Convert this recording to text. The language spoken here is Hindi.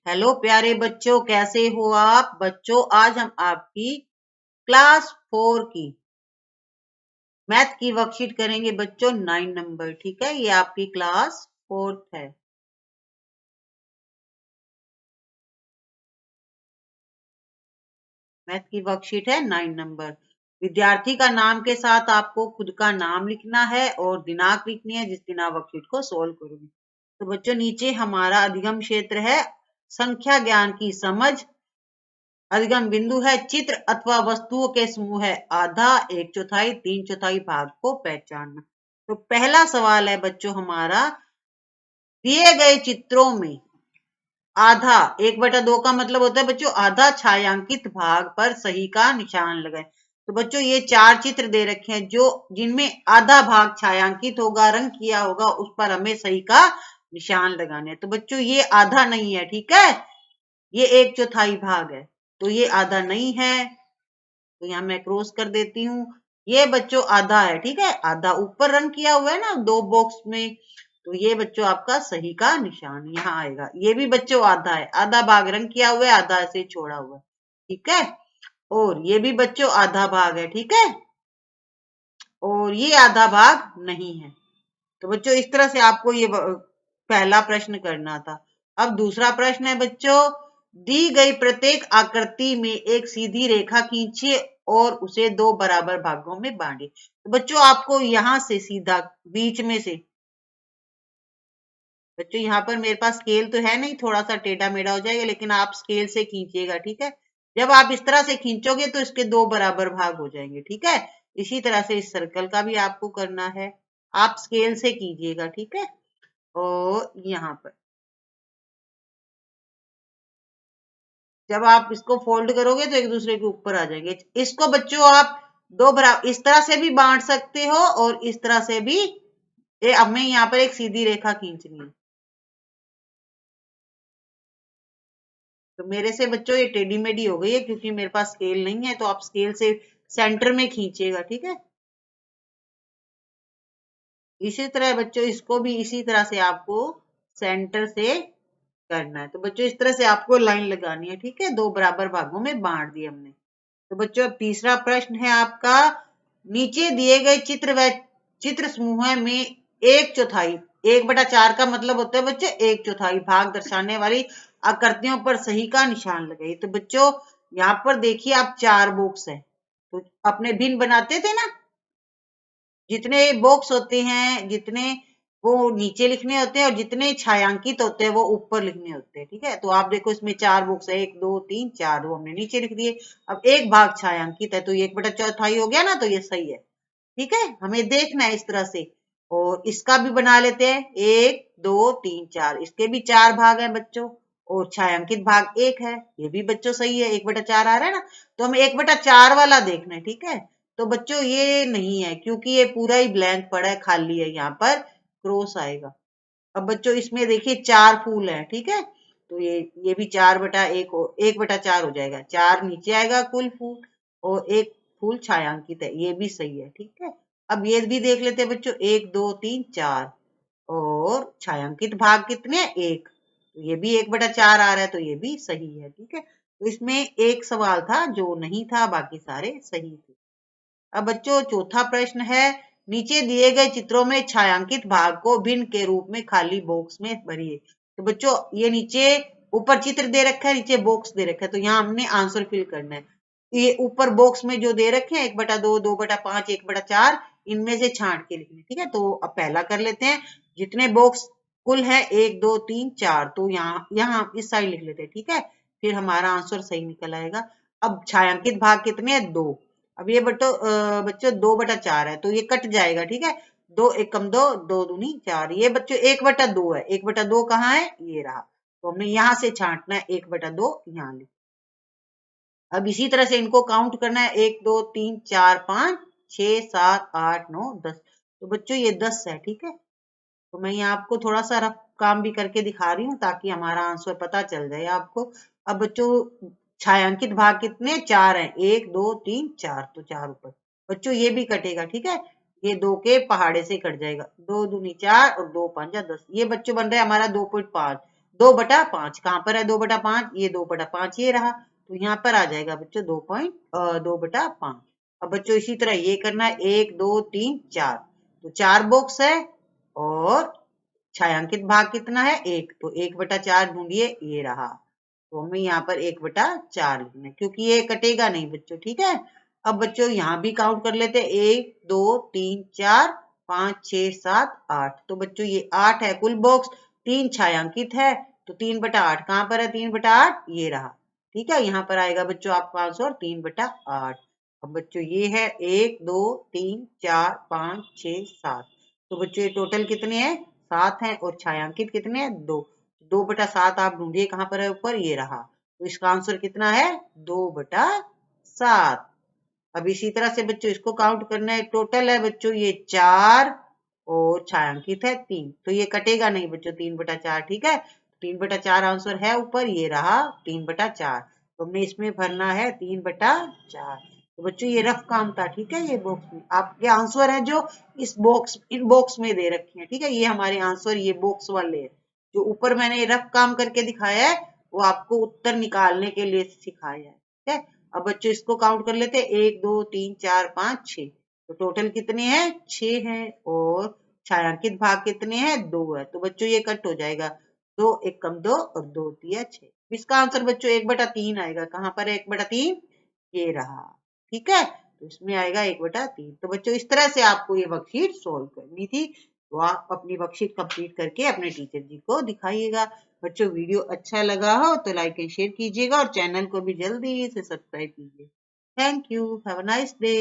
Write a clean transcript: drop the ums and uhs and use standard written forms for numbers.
हेलो प्यारे बच्चों, कैसे हो आप बच्चों। आज हम आपकी क्लास 4 की मैथ की वर्कशीट करेंगे बच्चों, 9 नंबर। ठीक है, ये आपकी क्लास 4 है। मैथ की वर्कशीट है 9 नंबर। विद्यार्थी का नाम के साथ आपको खुद का नाम लिखना है और दिनांक लिखनी है जिस दिन आप वर्कशीट को सोल्व करोगे। तो बच्चों, नीचे हमारा अधिगम क्षेत्र है, संख्या ज्ञान की समझ। अधिगम बिंदु है चित्र अथवा वस्तुओं के समूह है, आधा, एक चौथाई, तीन चौथाई भाग को पहचानना। तो पहला सवाल है बच्चों हमारा, दिए गए चित्रों में आधा, 1/2 का मतलब होता है बच्चों आधा छायांकित भाग पर सही का निशान लगाए। तो बच्चों ये 4 चित्र दे रखे हैं जो जिनमें आधा भाग छायांकित होगा, रंग किया होगा, उस पर हमें सही का निशान लगाने हैं। तो बच्चों ये आधा नहीं है, ठीक है, ये 1/4 भाग है, तो ये आधा नहीं है। तो यहाँ मैं क्रॉस कर देती हूँ। ये बच्चों आधा है, ठीक है, आधा ऊपर रंग किया हुआ है ना 2 बॉक्स में, तो ये बच्चों आपका सही का निशान यहाँ आएगा। ये भी बच्चों आधा है, आधा भाग रंग किया हुआ है, आधा ऐसे छोड़ा हुआ है, ठीक है। और ये भी बच्चों आधा भाग है, ठीक है, और ये आधा भाग नहीं है। तो बच्चों इस तरह से आपको ये पहला प्रश्न करना था। अब दूसरा प्रश्न है बच्चों, दी गई प्रत्येक आकृति में एक सीधी रेखा खींचिए और उसे 2 बराबर भागों में बांटे। तो बच्चों आपको यहां से सीधा बीच में से, बच्चों यहाँ पर मेरे पास स्केल तो है नहीं, थोड़ा सा टेढ़ा मेढ़ा हो जाएगा, लेकिन आप स्केल से खींचिएगा, ठीक है। जब आप इस तरह से खींचोगे तो इसके 2 बराबर भाग हो जाएंगे, ठीक है। इसी तरह से इस सर्कल का भी आपको करना है, आप स्केल से कीजिएगा, ठीक है। और यहाँ पर जब आप इसको फोल्ड करोगे तो एक दूसरे के ऊपर आ जाएंगे। इसको बच्चों आप 2 बराबर इस तरह से भी बांट सकते हो और इस तरह से भी। अब मैं यहाँ पर एक सीधी रेखा खींचनी है, तो मेरे से बच्चों ये टेढ़ी मेढ़ी हो गई है क्योंकि मेरे पास स्केल नहीं है। तो आप स्केल से सेंटर में खींचिएगा, ठीक है। इसी तरह बच्चों इसको भी इसी तरह से आपको सेंटर से करना है। तो बच्चों इस तरह से आपको लाइन लगानी है, ठीक है, 2 बराबर भागों में बांट दिए हमने। तो बच्चों अब तीसरा प्रश्न है आपका, नीचे दिए गए चित्र व चित्र समूह में 1/4, 1/4 का मतलब होता है बच्चों 1/4 भाग दर्शाने वाली आकृतियों पर सही का निशान लगाइए। तो बच्चों यहाँ पर देखिए आप 4 बॉक्स है, तो अपने भिन्न बनाते थे ना, जितने बॉक्स होते हैं, जितने वो नीचे लिखने होते हैं और जितने छायांकित होते हैं वो ऊपर लिखने होते हैं, ठीक है। तो आप देखो इसमें 4 बॉक्स है, 1 2 3 4, वो हमने नीचे लिख दिए। अब एक भाग छायांकित है तो ये 1/4 हो गया ना, तो ये सही है, ठीक है। हमें देखना है इस तरह से। और इसका भी बना लेते हैं, 1 2 3 4, इसके भी 4 भाग हैं बच्चों और छायांकित भाग 1 है, ये भी बच्चों सही है, 1/4 आ रहा है ना। तो हमें 1/4 वाला देखना है, ठीक है। तो बच्चों ये नहीं है क्योंकि ये पूरा ही ब्लैंक पड़ा है, खाली है, यहाँ पर क्रॉस आएगा। अब बच्चों इसमें देखिए 4 फूल है, ठीक है, तो ये भी 4/1 1/4 हो जाएगा, 4 नीचे आएगा कुल फूल और 1 फूल छायांकित है, ये भी सही है, ठीक है। अब ये भी देख लेते हैं बच्चों, 1 2 3 4 और छायांकित भाग कितने, 1, तो ये भी 1/4 आ रहा है, तो ये भी सही है, ठीक है। तो इसमें एक सवाल था जो नहीं था, बाकी सारे सही थे। अब बच्चों चौथा प्रश्न है, नीचे दिए गए चित्रों में छायांकित भाग को भिन्न के रूप में खाली बॉक्स में भरिए। तो बच्चों ये नीचे ऊपर चित्र दे रखा है, नीचे बॉक्स दे रखा है, तो यहाँ हमने आंसर फिल करना है। ये ऊपर बॉक्स में जो दे रखे हैं 1/2 2/5 1/4, इनमें से छांट के लिखने, ठीक है। तो अब पहला कर लेते हैं, जितने बॉक्स कुल है 1 2 3 4, तो यहाँ यहाँ इस साइड लिख लेते हैं, ठीक है, फिर हमारा आंसर सही निकल आएगा। अब छायांकित भाग कितने हैं, 2। अब ये बच्चों 2/4 है तो ये कट जाएगा, ठीक है, 2 एकम 2 2 दूनी 4, ये बच्चों 1/2 है, 1/2 कहाँ है, ये रहा, तो हमने यहां से छांटना है, 1/2 यहाँ लिख। अब इसी तरह से इनको काउंट करना है, 1 2 3 4 5 6 7 8 9 10, तो बच्चों ये 10 है, ठीक है। तो मैं यहाँ आपको थोड़ा सा रफ काम भी करके दिखा रही हूँ ताकि हमारा आंसर पता चल जाए आपको। अब बच्चों छायांकित भाग कितने, 4 हैं, 1 2 3 4, तो 4 ऊपर। बच्चों ये भी कटेगा, ठीक है, ये 2 के पहाड़े से कट जाएगा, 2 दूनी 4 और 2 5 10, ये बच्चों बन रहा है हमारा 2.5। 2/5 कहाँ पर है 2/5, ये 2/5 ये रहा, तो यहाँ पर आ जाएगा बच्चों 2/5। अब बच्चों इसी तरह ये करना है 1 2 3 4, तो 4 बॉक्स है और छायांकित भाग कितना है 1, तो 1/4 ढूंढिए, ये रहा, तो हमें यहाँ पर 1/4 लिखना है क्योंकि ये कटेगा नहीं बच्चों, ठीक है। अब बच्चों यहाँ भी काउंट कर लेते हैं 1 2 3 4 5 6 7 8, तो बच्चों ये 8 है कुल बॉक्स, 3 छायांकित है, तो 3/8 कहाँ पर है 3/8 ये रहा, ठीक है। यहाँ पर आएगा बच्चों आपका आंसर 3/8। अब बच्चों ये है 1 2 3 4 5 6 7, तो बच्चों ये टोटल कितने हैं 7 हैं और छायांकित कितने हैं 2, 2/7 आप ढूंढिए कहाँ पर है ऊपर, ये रहा, तो इसका आंसर कितना है 2/7। अब इसी तरह से बच्चों इसको काउंट करना है, टोटल है बच्चों ये 4 और छायांकित है 3, तो ये कटेगा नहीं बच्चों 3/4, ठीक है। 3/4 आंसर है ऊपर, ये रहा 3/4, तो हमने इसमें भरना है 3/4। तो बच्चों ये रफ काम था, ठीक है। ये बॉक्स में आपके आंसर है जो इस बॉक्स इन बॉक्स में दे रखे हैं, ठीक है। ये हमारे आंसर ये बॉक्स वाले हैं, जो ऊपर मैंने रफ काम करके दिखाया है वो आपको उत्तर निकालने के लिए सिखाया है, ठीक है। अब बच्चों इसको काउंट कर लेते हैं 1 2 3 4 5 6, तो टोटल कितने हैं 6 हैं और छायांकित भाग कितने हैं 2 है, तो बच्चों ये कट हो जाएगा, 2 1 कम 2 और 2 3 6, इसका आंसर बच्चों 1/3 आएगा, कहाँ पर है 1/3 ये रहा, ठीक है। तो इसमें आएगा 1/3। तो बच्चों इस तरह से आपको ये वर्कशीट सोल्व करनी थी, तो आप अपनी वर्कशीट कंप्लीट करके अपने टीचर जी को दिखाइएगा। बच्चों वीडियो अच्छा लगा हो तो लाइक एंड शेयर कीजिएगा और चैनल को भी जल्दी से सब्सक्राइब कीजिए। Thank you, have a nice day.